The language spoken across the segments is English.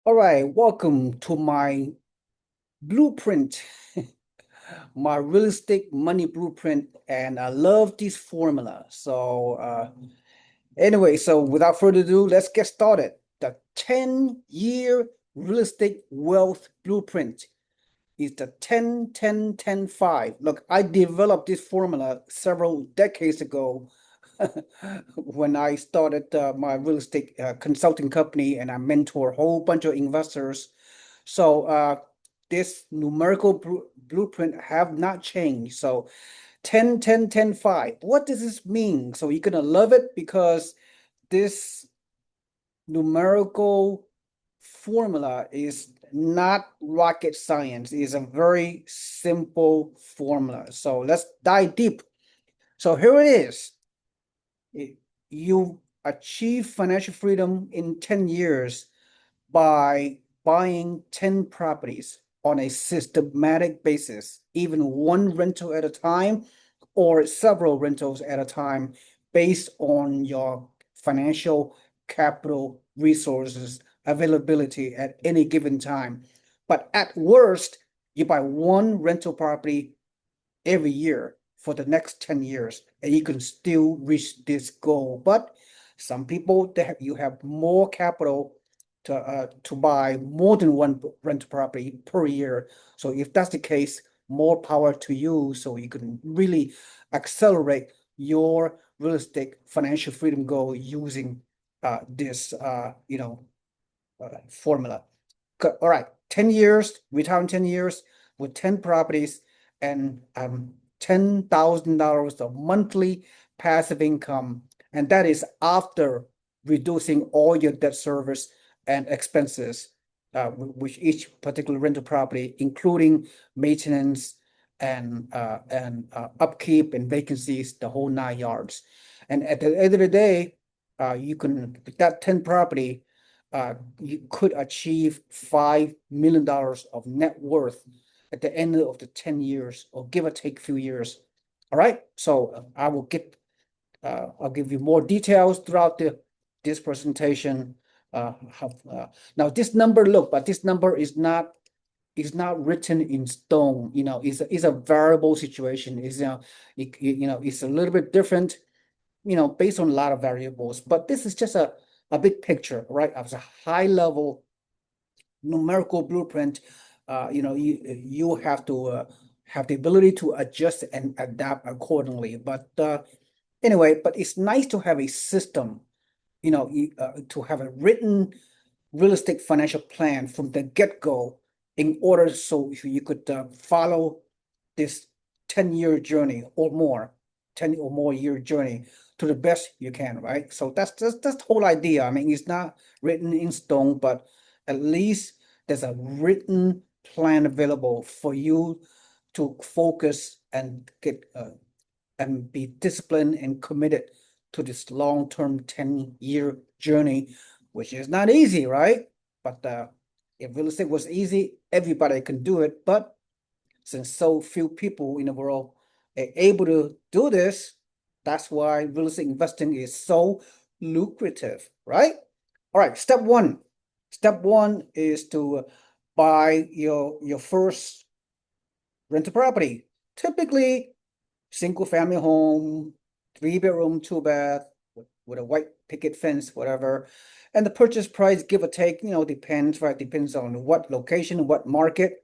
All right, welcome to my blueprint, my real estate money blueprint, and I love this formula. Anyway, so without further ado, let's get started. The 10-year real estate wealth blueprint is the 10-10-10-5. Look, I developed this formula several decades ago when I started my real estate consulting company and I mentor a whole bunch of investors. So this numerical blueprint have not changed. So 10-10-10-5. What does this mean? So you're gonna love it because this numerical formula is not rocket science. It is a very simple formula. So let's dive deep. So here it is. You achieve financial freedom in 10 years by buying 10 properties on a systematic basis, even one rental at a time or several rentals at a time based on your financial capital resources availability at any given time. But at worst, you buy one rental property every year for the next 10 years, and you can still reach this goal. But some people, you have more capital to buy more than one rental property per year. So if that's the case, more power to you. So you can really accelerate your real estate financial freedom goal using this formula. All right, 10 years, retire in 10 years with 10 properties and $10,000 of monthly passive income. And that is after reducing all your debt service and expenses, which each particular rental property, including maintenance and upkeep and vacancies, the whole 9 yards. And at the end of the day, you can, with that 10 property, you could achieve $5 million of net worth at the end of the 10 years, or give or take a few years. All right. So I'll give you more details throughout this presentation. Now this number, look, but this number is not written in stone. It's a variable situation. It's a little bit different, based on a lot of variables. But this is just a big picture, right? Of a high level numerical blueprint. You have to have the ability to adjust and adapt accordingly. But anyway, but it's nice to have a system, to have a written real estate financial plan from the get-go in order so you could follow this 10-year journey or more, 10 or more year journey to the best you can, right? So that's the whole idea. I mean, it's not written in stone, but at least there's a written plan available for you to focus and get and be disciplined and committed to this long-term 10-year journey, which is not easy, right? But if real estate was easy, everybody can do it. But since so few people in the world are able to do this, that's why real estate investing is so lucrative, right? All right, step one. Step one is to buy your first rental property. Typically, single family home, 3 bedroom, 2 bath, with a white picket fence, whatever. And the purchase price, give or take, depends, right? Depends on what location, what market.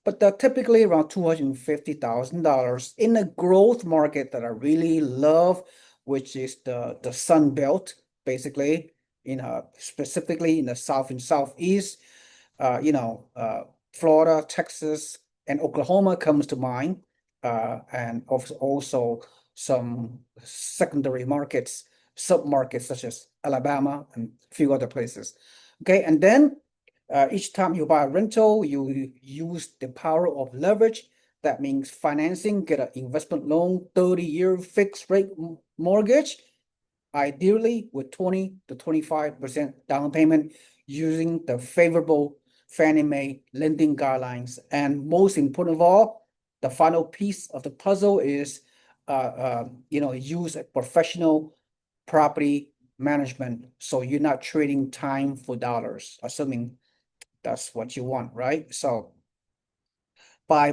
But typically around $250,000 in a growth market that I really love, which is the Sun Belt, basically, specifically in the South and Southeast. Florida, Texas, and Oklahoma comes to mind, and also some secondary markets, sub-markets such as Alabama and a few other places. Okay, and then each time you buy a rental, you use the power of leverage. That means financing, get an investment loan, 30-year fixed rate mortgage, ideally with 20 to 25% down payment using the favorable Fannie Mae lending guidelines. And most important of all, the final piece of the puzzle is, use a professional property management. So you're not trading time for dollars, assuming That's what you want, right? So by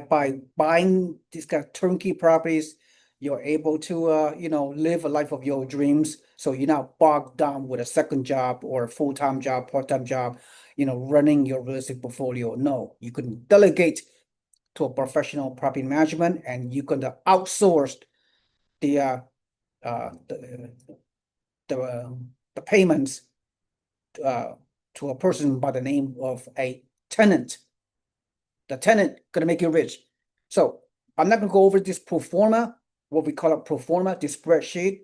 buying these kind of turnkey properties, you're able to live a life of your dreams. So you're not bogged down with a second job or a full-time job, part-time job, running your real estate portfolio. No, you can delegate to a professional property management, and you can outsource the uh, uh, the the, uh, the payments uh, to a person by the name of a tenant. The tenant gonna make you rich. So I'm not gonna go over this pro forma, what we call a pro forma, this spreadsheet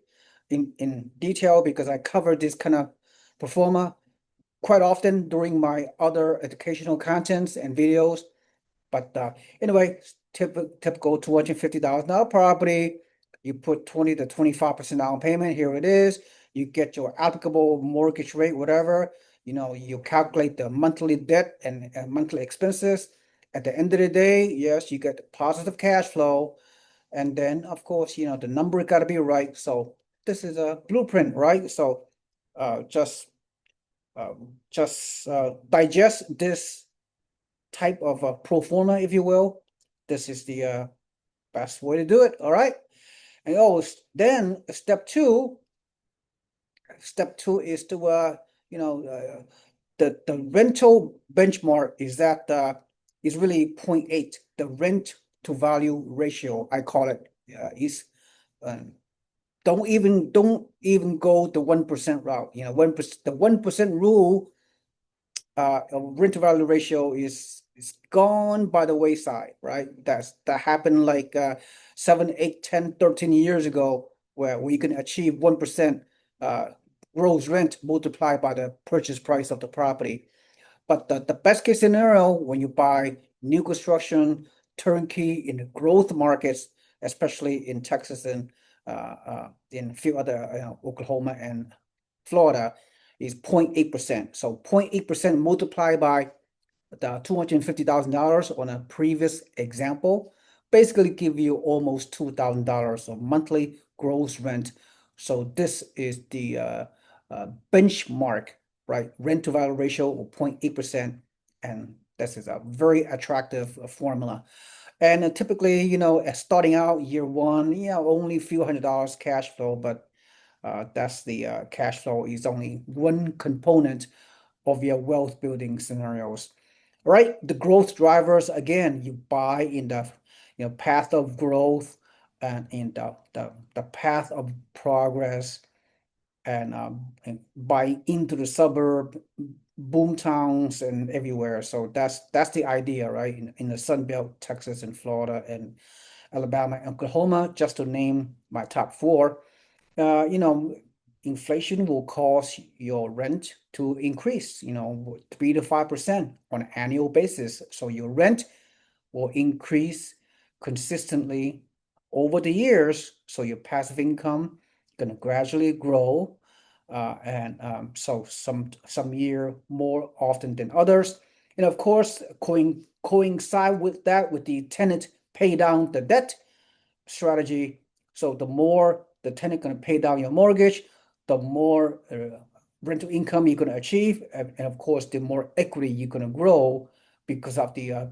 in detail because I cover this kind of pro forma quite often during my other educational contents and videos. But anyway, typical $250,000 property. You put 20 to 25% down payment. Here it is. You get your applicable mortgage rate, whatever. You calculate the monthly debt and monthly expenses. At the end of the day, yes, you get positive cash flow. And then, of course, the number got to be right. So this is a blueprint, right? So uh, just digest this type of a pro forma, if you will. This is the best way to do it. All right. And then step two is to you know the rental benchmark is that is really 0.8. The rent to value ratio, I call it, is um, don't even go the 1% route. 1%, the 1% rule rent to value ratio is gone by the wayside, right? That happened like 7, 8, 10, 13 years ago, where we can achieve 1% uh, gross rent multiplied by the purchase price of the property. But the best case scenario when you buy new construction, turnkey in the growth markets, especially in Texas and in a few other, Oklahoma and Florida, is 0.8%. So 0.8% multiplied by the $250,000 on a previous example basically give you almost $2,000 of monthly gross rent. So this is the benchmark, right? Rent to value ratio of 0.8%. And this is a very attractive formula. And typically, starting out year one, only a few $100 cash flow, but that's the cash flow is only one component of your wealth building scenarios. All right, the growth drivers, again, you buy in the path of growth and in the path of progress, and buy into the suburb, boom towns and everywhere. So that's the idea, right? In the Sun Belt, Texas and Florida and Alabama and Oklahoma, just to name my top four. uh, you know, inflation will cause your rent to increase, 3 to 5% on an annual basis. So your rent will increase consistently over the years. So your passive income gonna gradually grow. And so some year more often than others. And of course, coincide with that with the tenant pay down the debt strategy. So the more the tenant going to pay down your mortgage, the more rental income you're going to achieve, and of course, the more equity you're going to grow because of the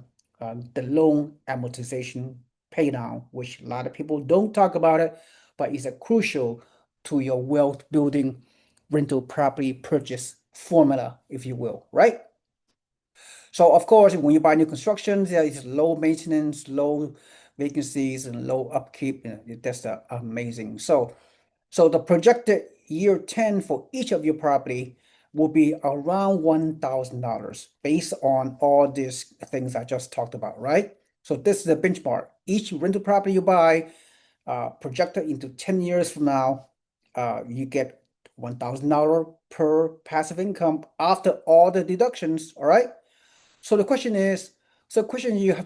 loan amortization pay down, which a lot of people don't talk about it, but is a crucial to your wealth building rental property purchase formula, if you will, right? So of course, when you buy new constructions, there is low maintenance, low vacancies, and low upkeep. That's amazing. So the projected year 10 for each of your property will be around $1,000 based on all these things I just talked about, right? So this is a benchmark. Each rental property you buy, projected into 10 years from now, you get $1,000 per passive income after all the deductions, all right? So the question you have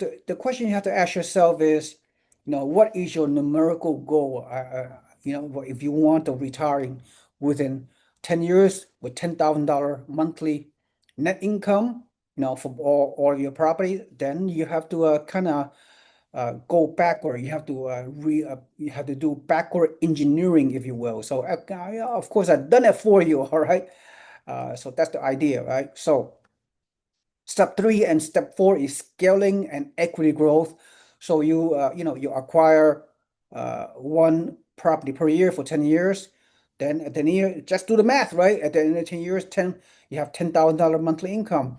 to ask yourself is, what is your numerical goal? If you want to retiring within 10 years with $10,000 monthly net income, from all your property, then you have to kind of go backward. You have to do backward engineering, if you will. So yeah, of course, I've done it for you. All right. So that's the idea, right? Step three and step four is scaling and equity growth. So you acquire one property per year for 10 years. Then at the year, just do the math, right? At the end of 10 years, you have $10,000 monthly income.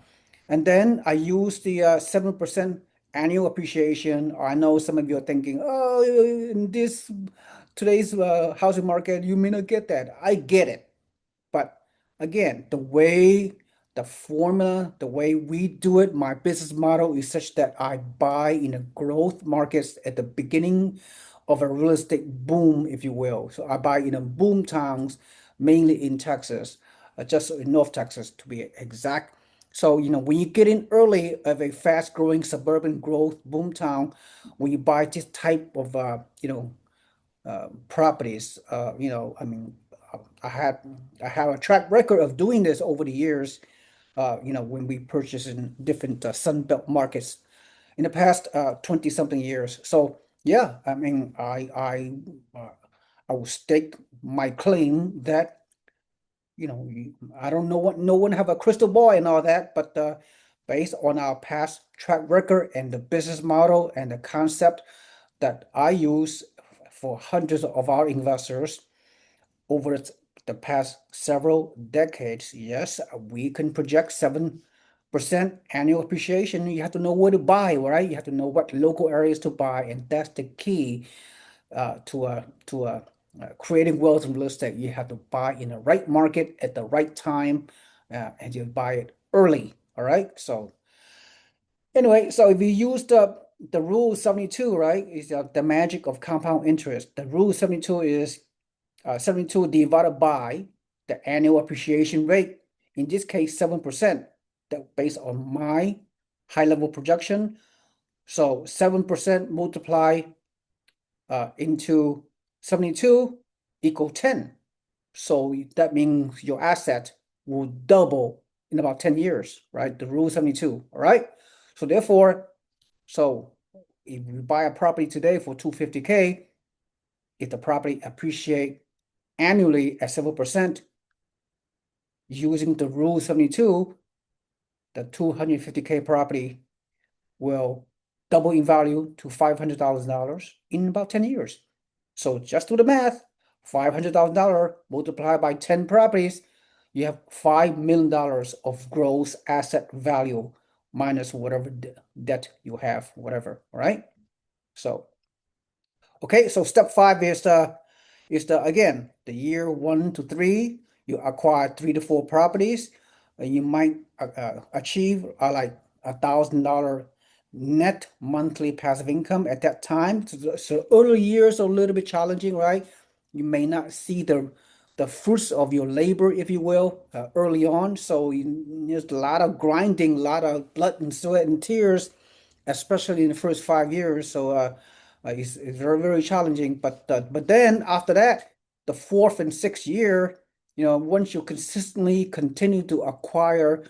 And then I use the 7% annual appreciation. I know some of you are thinking, oh, in this today's housing market, you may not get that. I get it. But again, the formula, the way we do it, my business model is such that I buy in a growth markets at the beginning of a real estate boom, if you will. So I buy in a boom towns, mainly in Texas, just in North Texas to be exact. So, when you get in early of a fast growing suburban growth boom town, when you buy this type of, properties. I mean, I had I have a track record of doing this over the years. When we purchase in different Sun Belt markets in the past 20 something years. So yeah, I mean, I will stake my claim that I don't know what no one have a crystal ball and all that, but based on our past track record and the business model and the concept that I use for hundreds of our investors over the past several decades, yes, we can project 7% annual appreciation. You have to know where to buy, right? You have to know what local areas to buy, and that's the key to creating wealth in real estate. You have to buy in the right market at the right time, and you buy it early. All right. So anyway, so if you use the rule 72, right, is the magic of compound interest. The rule 72 is 72 divided by the annual appreciation rate. In this case, 7%. That based on my high level projection. So 7% multiply into 72 equal 10. So that means your asset will double in about 10 years, right? The rule 72, all right? So therefore, so if you buy a property today for 250K, if the property appreciate annually at 7%, using the rule 72, the 250K property will double in value to $500,000 in about 10 years. So just do the math, $500,000 multiplied by 10 properties, you have $5 million of gross asset value minus whatever debt you have, whatever, all right? So, okay, so step five is again, the year 1 to 3, you acquire 3 to 4 properties, and you might achieve like $1,000 net monthly passive income at that time. So early years are a little bit challenging, right? You may not see the fruits of your labor, if you will, early on. So there's a lot of grinding, a lot of blood and sweat and tears, especially in the first 5 years. So it's very, very challenging. But then after that, the fourth and sixth year, once you consistently continue to acquire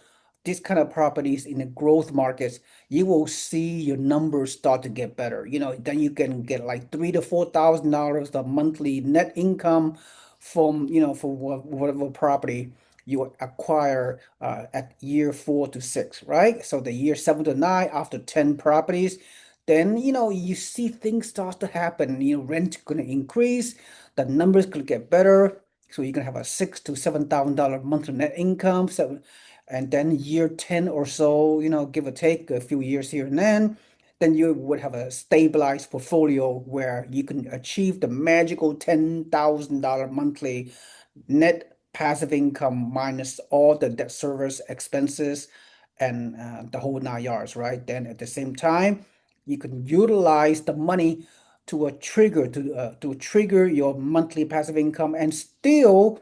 these kind of properties in the growth markets, you will see your numbers start to get better. Then you can get like $3,000 to $4,000 the monthly net income from, for whatever property you acquire at year 4 to 6, right? So the year 7 to 9, after 10 properties, then you see things start to happen. Rent gonna increase, the numbers could get better. So you're gonna have a $6,000 to $7,000 monthly net income. So, and then year 10 or so, give or take a few years here and then you would have a stabilized portfolio where you can achieve the magical $10,000 monthly net passive income minus all the debt service expenses and the whole 9 yards, right? Then at the same time, you can utilize the money to a trigger to trigger your monthly passive income and still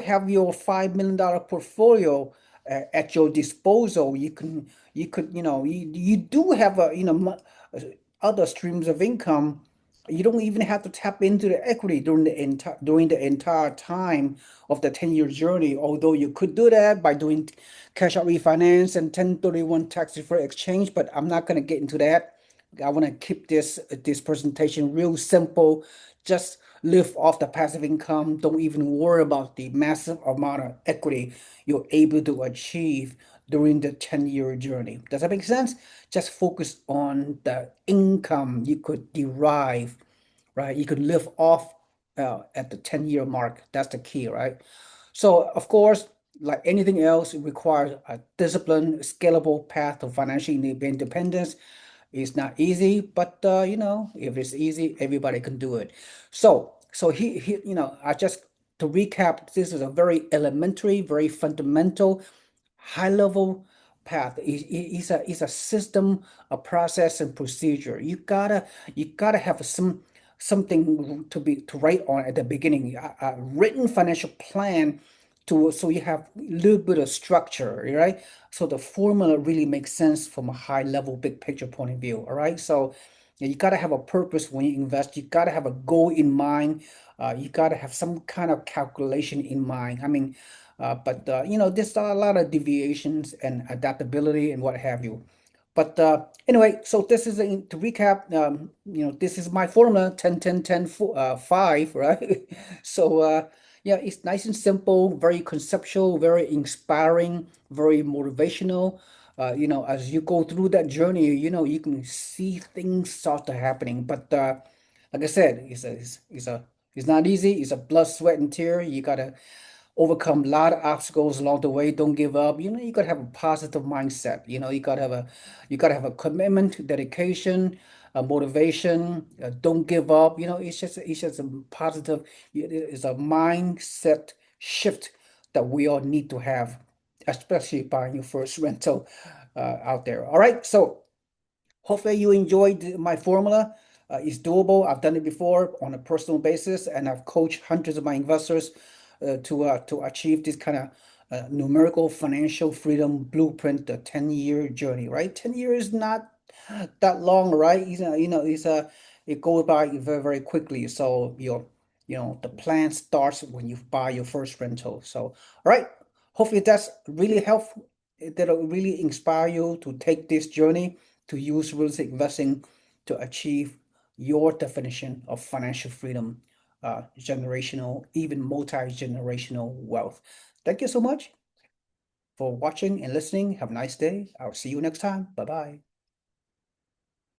have your $5 million portfolio at your disposal. You do have other streams of income. You don't even have to tap into the equity during the entire time of the 10-year journey. Although you could do that by doing cash out refinance and 1031 tax-deferred exchange, but I'm not going to get into that. I want to keep this presentation real simple. Just live off the passive income. Don't even worry about the massive amount of equity you're able to achieve during the 10-year journey. Does that make sense? Just focus on the income you could derive, right? You could live off at the 10-year mark. That's the key, right? So, of course, like anything else, it requires a disciplined, scalable path to financial independence. It's not easy, but if it's easy, everybody can do it. So I just to recap, this is a very elementary, very fundamental, high level path. It's a system, a process and procedure. You gotta have something to write on at the beginning, a written financial plan so you have a little bit of structure, right? So the formula really makes sense from a high level, big picture point of view. All right. So yeah, you got to have a purpose when you invest. You got to have a goal in mind. You got to have some kind of calculation in mind. I mean, but there's a lot of deviations and adaptability and what have you. But anyway, so this is to recap. This is my formula: 10, 10, 10, 5, right? So yeah, it's nice and simple, very conceptual, very inspiring, very motivational. As you go through that journey, you can see things start to happening. But like I said, it's not easy. It's a blood, sweat, and tear. You gotta overcome a lot of obstacles along the way. Don't give up. You gotta have a positive mindset. You gotta have a commitment, dedication, motivation. Don't give up. It's just a positive. It's a mindset shift that we all need to have, especially buying your first rental out there. All right, so. Hopefully you enjoyed my formula. It's doable. I've done it before on a personal basis, and I've coached hundreds of my investors to achieve this kind of numerical financial freedom blueprint, the 10-year journey, right? 10 years is not that long, right? It goes by very, very quickly. So the plan starts when you buy your first rental. So, all right. Hopefully that's really helpful. That'll really inspire you to take this journey to use real estate investing to achieve your definition of financial freedom, generational, even multi-generational wealth. Thank you so much for watching and listening. Have a nice day. I'll see you next time. Bye bye.